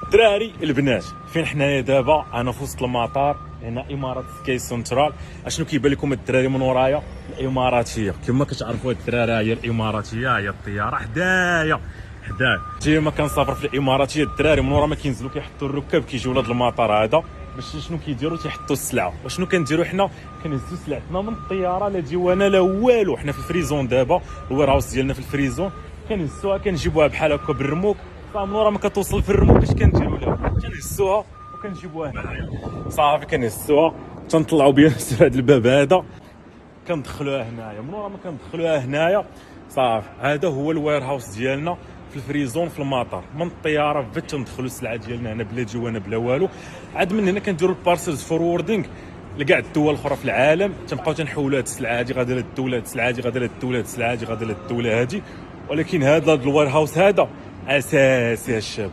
الدراري البنات فين حنايا دابا؟ انا في وسط المطار هنا امارات سكاي سنترال. اشنو كيبان لكم الدراري من ورايا؟ الاماراتيه. كما كتعرفوا الدراري هي الاماراتيه، هي الطياره حدايا ديما كنسافر في الاماراتيه. الدراري من ورا ما كينزلوا كيحطوا الركاب كيجيو لهذا المطار هذا باش شنو كيديروا؟ تيحطوا السلعه. وشنو كنديروا حنا؟ كنهزوا سلعتنا من الطياره لا ديوانا لا والو. حنا في الفريزون دابا، الوير هاوس ديالنا في الفريزون، كنهزوها كنجيبوها بحال هكا بالرموك. فمن ورا ما كتوصل في الرموك اش كنديروا لها؟ كنهزوها وكنجيبوها هنايا صافي. كنهزوها تنطلعوا بها في هذا الباب هذا كندخلوها هنايا. من ورا ما كندخلوها هنايا صافي. هذا هو الوير هاوس ديالنا في الفريزون في المطار. من الطياره فات تندخلوا السلعه ديالنا هنا بلا ديوانه بلا والو. عاد من هنا كنديروا البارسلز فوروردينغ لكاع الدول الاخرى في العالم. تنبقاو تنحولوا هاد السلعه هادي غادا لهاد الدوله، هاد السلعه هادي غادا لهاد الدوله، هاد السلعه هادي غادا لهاد الدوله هادي. ولكن هذا الوير هاوس هذا اساسي الشباب.